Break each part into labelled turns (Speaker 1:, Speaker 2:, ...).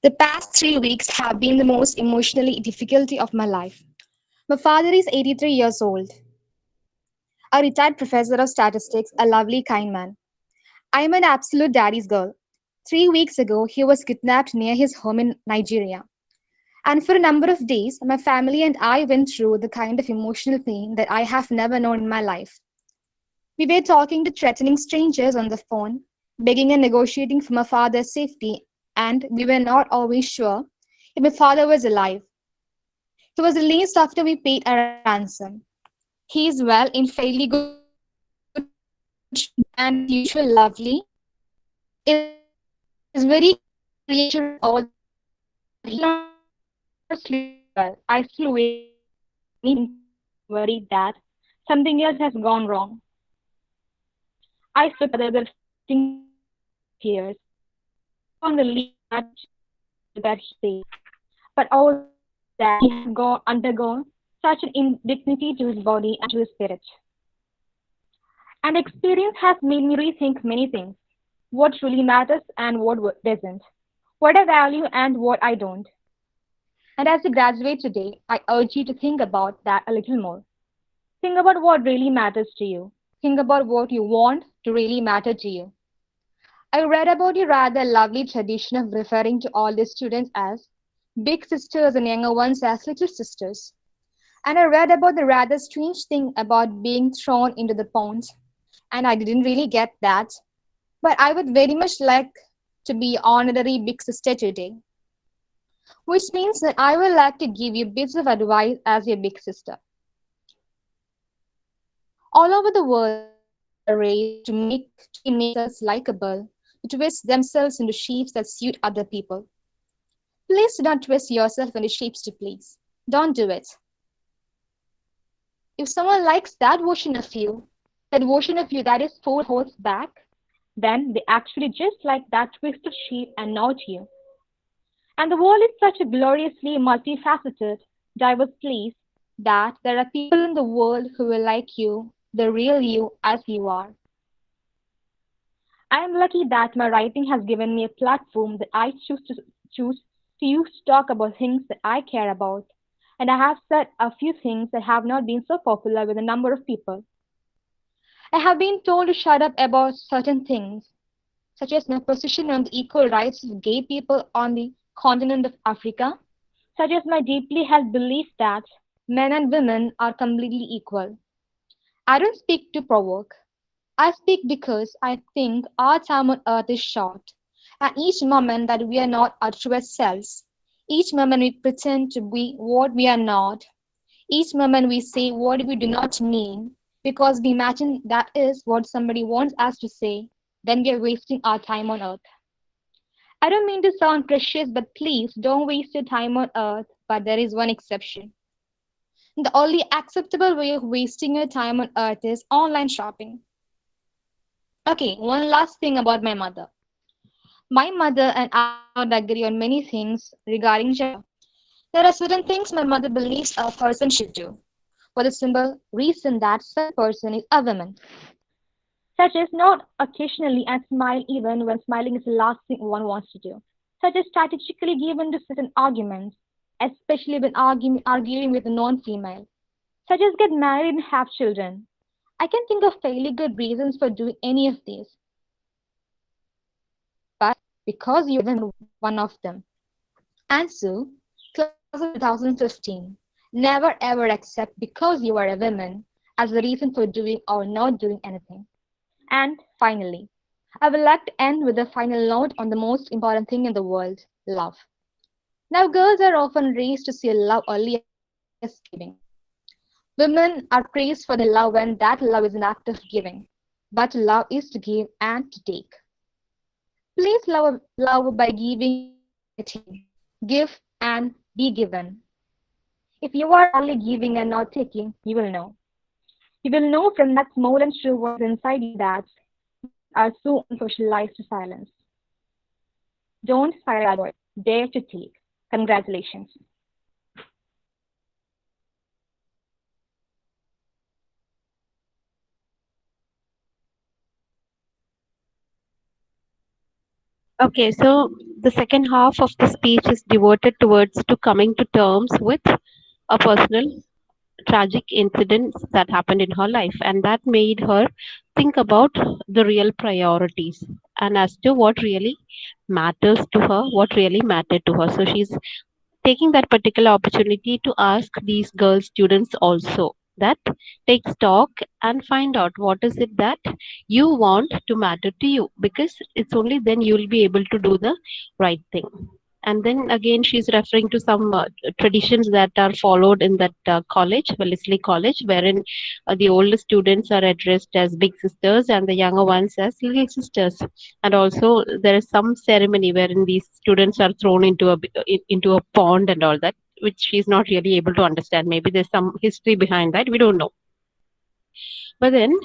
Speaker 1: The past 3 weeks have been the most emotionally difficult of my life. My father is 83 years old, a retired professor of statistics, a lovely, kind man. I am an absolute daddy's girl. 3 weeks ago, he was kidnapped near his home in Nigeria. And for a number of days, my family and I went through the kind of emotional pain that I have never known in my life. We were talking to threatening strangers on the phone, begging and negotiating for my father's safety, and we were not always sure if my father was alive. He was released after we paid a ransom. He is well in fairly good shape and as usual lovely. It is very reassuring all the time to know that he is not sleeping well. I still wake up early thinking and worried that something else has gone wrong. I stood at the other facing him with tears, full on relief that that he safe, but also that he has undergone such an indignity to his body and to his spirit. And experience has made me rethink many things: what truly matters and what doesn't, what I value and what I don't. And as you graduate today, I urge you to think about that a little more. Think about what really matters to you. Think about what you want to really matter to you. I read about your rather lovely tradition of referring to all the students as big sisters and younger ones as little sisters. And I read about the rather strange thing about being thrown into the pond. And I didn't really get that. But I would very much like to be honorary big sister today, which means that I would like to give you bits of advice as your big sister. All over the world, there is a race to be made themselves likable, to twist themselves into shapes that suit other people. Please do not twist yourself into shapes to please. Don't do it. If someone likes that version of you that is 4 horse back, then they actually just like that twisted shape and not you. And the world is such a gloriously multifaceted, diverse place that there are people in the world who will like you, the real you as you are. I am lucky that my writing has given me a platform that I choose to use to talk about things that I care about. And I have said a few things that have not been so popular with a number of people. I have been told to shut up about certain things, such as my position on the equal rights of gay people on the continent of Africa, such as my deeply held belief that men and women are completely equal. I don't speak to provoke. I speak because I think our time on earth is short, and each moment that we are not our truest selves, each moment we pretend to be what we are not, each moment we say what we do not mean, because we imagine that is what somebody wants us to say, then we are wasting our time on earth. I don't mean to sound precious, but please don't waste your time on earth, but there is one exception. The only acceptable way of wasting your time on earth is online shopping. Okay, one last thing about my mother. My mother and I do not agree on many things regarding gender. There are certain things my mother believes a person should do, for the simple reason that such person is a woman, such as not occasionally and smile even when smiling is the last thing one wants to do, such as strategically give in to certain arguments, especially when arguing with a non-female, such as get married and have children. I can think of fairly good reasons for doing any of these, but because you are one of them. And so, class of 2015, never ever accept because you are a woman as the reason for doing or not doing anything. And finally, I would like to end with a final note on the most important thing in the world: love. Now, girls are often raised to see love only as giving. Women are praised for their love when that love is an act of giving. But love is to give and to take. Please love by giving and getting. Give and be given. If you are only giving and not taking, you will know. You will know from that small and true voice inside you that women are so unsocialized to silence. Don't silence that voice. Dare to take. Congratulations.
Speaker 2: Okay, so the second half of the speech is devoted towards to coming to terms with a personal tragic incident that happened in her life, and that made her think about the real priorities and as to what really matters to her, what really mattered to her. So she's taking that particular opportunity to ask these girl students also that take stock and find out what is it that you want to matter to you, because it's only then you will be able to do the right thing. And then again she's referring to some traditions that are followed in that college, Wellesley College, wherein the older students are addressed as big sisters and the younger ones as little sisters. And also there is some ceremony wherein these students are thrown into into a pond and all that, which she's not really able to understand. Maybe there's some history behind that, we don't know. But then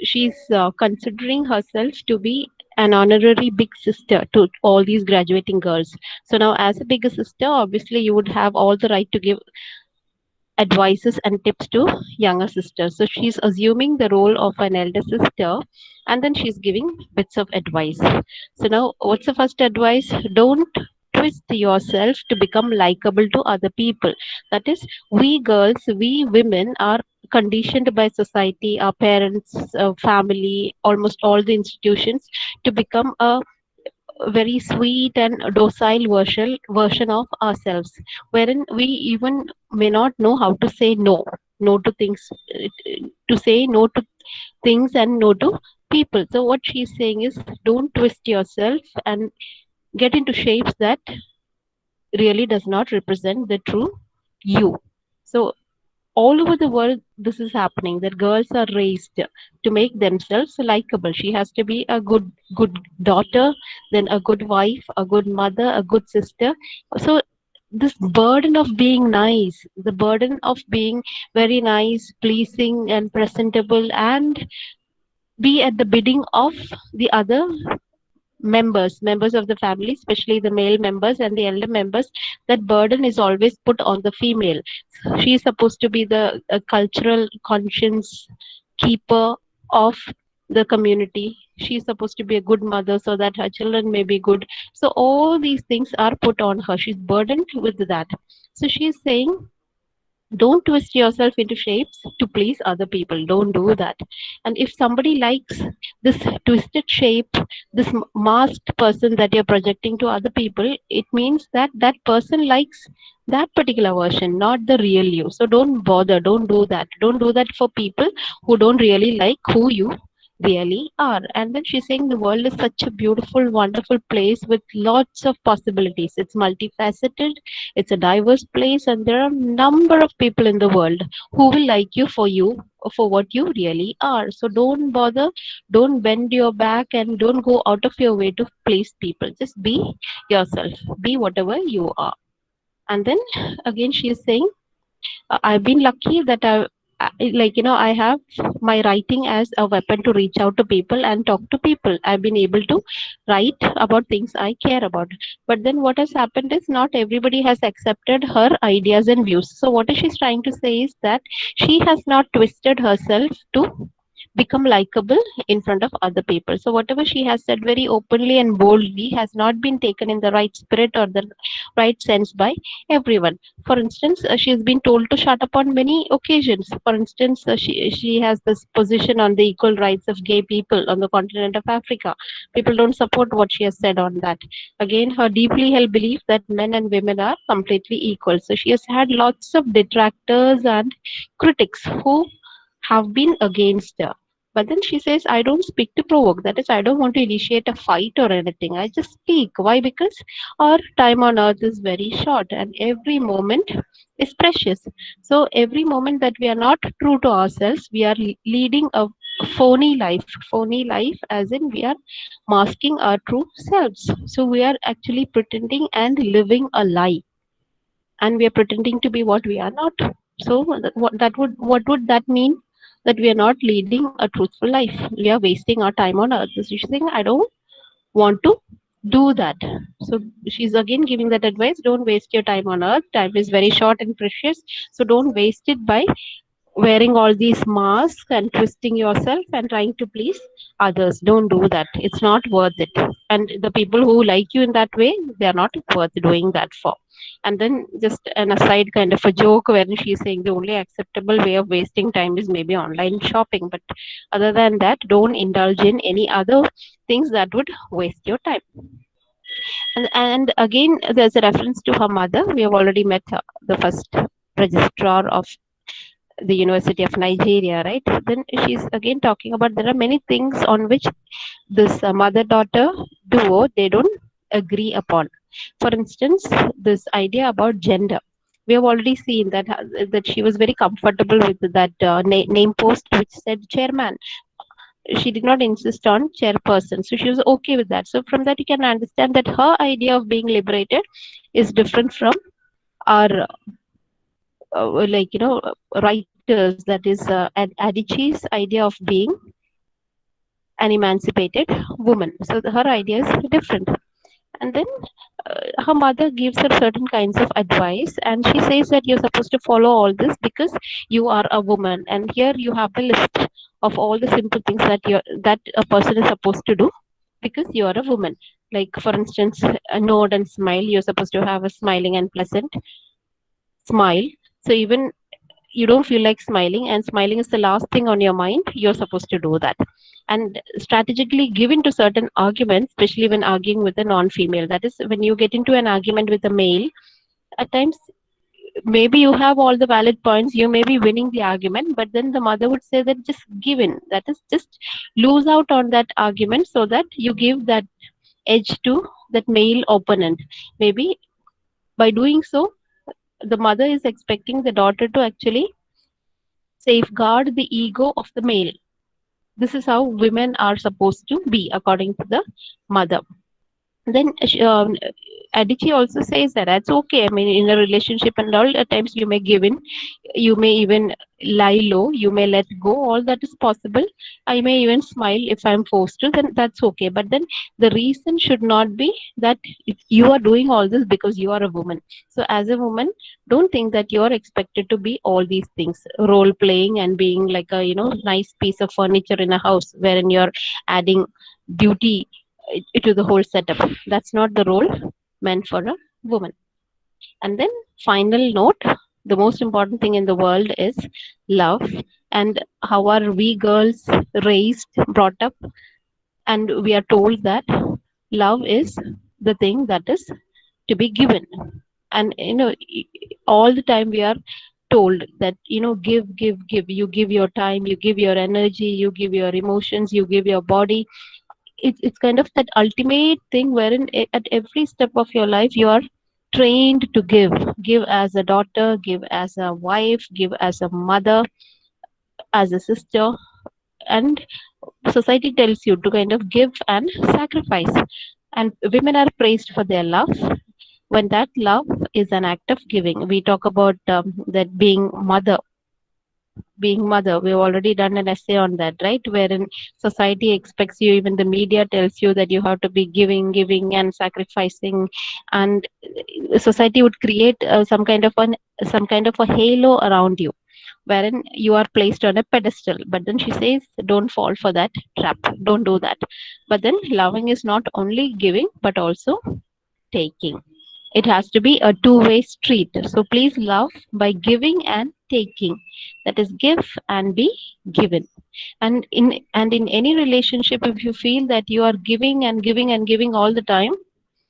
Speaker 2: she's considering herself to be an honorary big sister to all these graduating girls. So now as a bigger sister, obviously you would have all the right to give advices and tips to younger sisters. So she's assuming the role of an elder sister, and then she's giving bits of advice. So now, what's the first advice? Don't twist yourself to become likable to other people. That is, we girls, we women are conditioned by society, our parents, family, almost all the institutions to become a very sweet and docile version of ourselves, wherein we even may not know how to say no to things, to say no to things and no to people. So what she's saying is, don't twist yourself and get into shapes that really does not represent the true you. So all over the world this is happening, that girls are raised to make themselves likable. She has to be a good daughter, then a good wife, a good mother, a good sister. So this burden of being nice, the burden of being very nice, pleasing and presentable, and be at the bidding of the other members of the family, especially the male members and the elder members, that burden is always put on the female. She is supposed to be the cultural conscience keeper of the community. She is supposed to be a good mother so that her children may be good. So all these things are put on her, she's burdened with that. So she is saying, don't twist yourself into shapes to please other people, don't do that. And if somebody likes this twisted shape, this masked person that you're projecting to other people, it means that that person likes that particular version, not the real you. So don't bother, don't do that, don't do that for people who don't really like who you really are. And then she's saying the world is such a beautiful, wonderful place with lots of possibilities. It's multifaceted, it's a diverse place, and there are a number of people in the world who will like you for what you really are. So don't bother, don't bend your back, and don't go out of your way to please people. Just be yourself, be whatever you are. And then again, she is saying, I've been lucky that like I have my writing as a weapon to reach out to people and talk to people. I've been able to write about things I care about. But then what has happened is not everybody has accepted her ideas and views. So what is she's trying to say is that she has not twisted herself to become likable in front of other people. So whatever she has said very openly and boldly has not been taken in the right spirit or the right sense by everyone. For instance, she has been told to shut up on many occasions. For instance, she has this position on the equal rights of gay people on the continent of Africa. People don't support what she has said on that. Again, her deeply held belief that men and women are completely equal. So she has had lots of detractors and critics who have been against her. But then she says, I don't speak to provoke. That is, I don't want to initiate a fight or anything. I just speak. Why? Because our time on earth is very short and every moment is precious. So, every moment that we are not true to ourselves, we are leading a phony life. Phony life, as in, we are masking our true selves. So, we are actually pretending and living a lie, and we are pretending to be what we are not. So what would that mean? That we are not leading a truthful life, we are wasting our time on earth. So she's saying, I don't want to do that. So she's again giving that advice, don't waste your time on earth. Time is very short and precious, so don't waste it by wearing all these masks and twisting yourself and trying to please others. Don't do that. It's not worth it. And the people who like you in that way, they are not worth doing that for. And then just an aside kind of a joke wherein she's saying the only acceptable way of wasting time is maybe online shopping. But other than that, don't indulge in any other things that would waste your time. And again, there's a reference to her mother. We have already met the first registrar of the University of Nigeria, right? Then she's again talking about there are many things on which this mother-daughter duo they don't agree upon. For instance, this idea about gender. We have already seen that she was very comfortable with that name post which said chairman. She did not insist on chairperson, so she was okay with that. So from that you can understand that her idea of being liberated is different from our like writers, that is Adichie's idea of being an emancipated woman. So her idea is different. And then her mother gives her certain kinds of advice, and she says that you're supposed to follow all this because you are a woman. And here you have the list of all the simple things that a person is supposed to do because you are a woman. Like for instance, a nod and smile. You're supposed to have a smiling and pleasant smile. So even you don't feel like smiling and smiling is the last thing on your mind, you're supposed to do that. And strategically give into certain arguments, especially when arguing with a non-female. That is, when you get into an argument with a male, at times maybe you have all the valid points, you may be winning the argument, but then the mother would say that just give in, that is, just lose out on that argument so that you give that edge to that male opponent. Maybe by doing so, the mother is expecting the daughter to actually safeguard the ego of the male. This is how women are supposed to be, according to the mother. Then Adichie also says that that's okay. I mean, in a relationship and all, at times you may give in, you may even lie low, you may let go. All that is possible. I may even smile if I'm forced to. Then that's okay. But then the reason should not be that you are doing all this because you are a woman. So as a woman, don't think that you are expected to be all these things, role playing and being like a nice piece of furniture in a house wherein you're adding beauty to the whole setup. That's not the role meant for a woman. And then, final note, the most important thing in the world is love. And how are we girls raised, brought up? And we are told that love is the thing that is to be given. And all the time we are told that give. You give your time, you give your energy, you give your emotions, you give your body. It's kind of that ultimate thing wherein at every step of your life you are trained to give as a daughter, give as a wife, give as a mother, as a sister. And society tells you to kind of give and sacrifice, and women are praised for their love when that love is an act of giving. We talk about that being mother. We've already done an essay on that, right? Wherein society expects you, even the media tells you that you have to be giving and sacrificing. And society would create some kind of a halo around you wherein you are placed on a pedestal. But then she says don't fall for that trap, don't do that. But then loving is not only giving but also taking. It has to be a two-way street. So please love by giving and taking. That is, give and be given. And in any relationship, if you feel that you are giving and giving and giving all the time,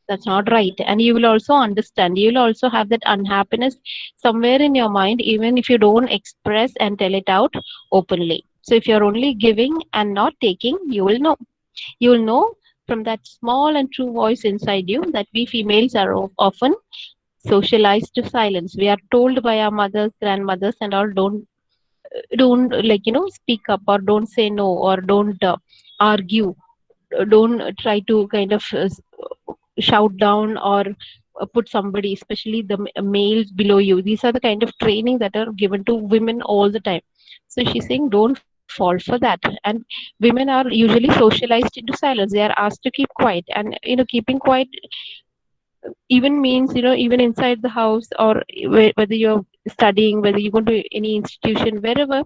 Speaker 2: that's not right. And you will also understand. You will also have that unhappiness somewhere in your mind, even if you don't express and tell it out openly. So if you're only giving and not taking, you will know. You will know from that small and true voice inside you that we females are often socialized to silence. We are told by our mothers, grandmothers, and all, don't like speak up, or don't say no, or don't argue, don't try to kind of shout down, or put somebody, especially the males below you. These are the kind of training that are given to women all the time. So she's saying don't fall for that. And women are usually socialized into silence. They are asked to keep quiet, and keeping quiet even means, even inside the house, or whether you're studying, whether you go to any institution, wherever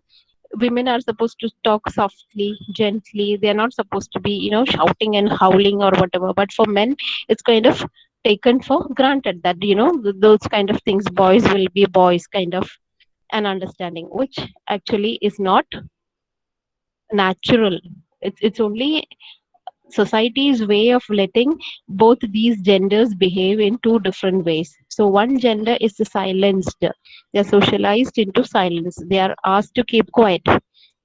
Speaker 2: women are supposed to talk softly, gently. They're not supposed to be, shouting and howling or whatever. But for men, it's kind of taken for granted that, those kind of things, boys will be boys, kind of an understanding, which actually is not natural. It's only society's way of letting both these genders behave in two different ways. So one gender is silenced. They are socialized into silence. They are asked to keep quiet,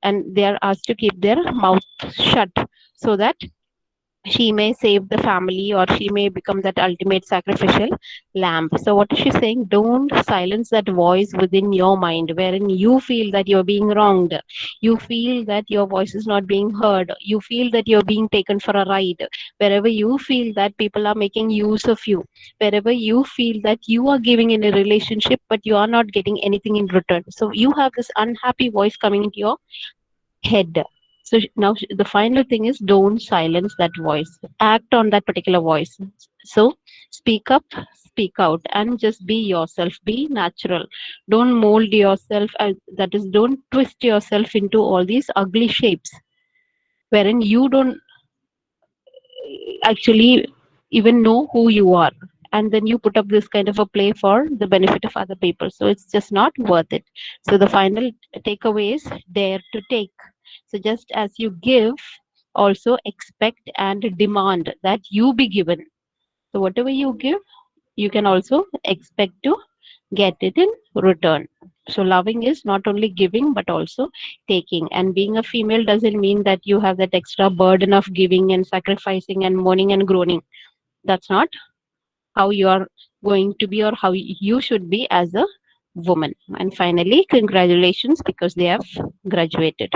Speaker 2: and they are asked to keep their mouth shut, so that she may save the family, or she may become that ultimate sacrificial lamb. So what is she saying? Don't silence that voice within your mind, wherein you feel that you're being wronged, you feel that your voice is not being heard, you feel that you're being taken for a ride, wherever you feel that people are making use of you, wherever you feel that you are giving in a relationship but you are not getting anything in return. So you have this unhappy voice coming into your head. So now the final thing is, don't silence that voice. Act on that particular voice. So speak up, speak out, and just be yourself. Be natural. Don't mold yourself. That is, don't twist yourself into all these ugly shapes, wherein you don't actually even know who you are, and then you put up this kind of a play for the benefit of other people. So it's just not worth it. So the final takeaway is, dare to take. So just as you give, also expect and demand that you be given. So whatever you give, you can also expect to get it in return. So loving is not only giving but also taking. And being a female doesn't mean that you have that extra burden of giving and sacrificing and mourning and groaning. That's not how you are going to be, or how you should be as a woman. And finally, congratulations, because they have graduated.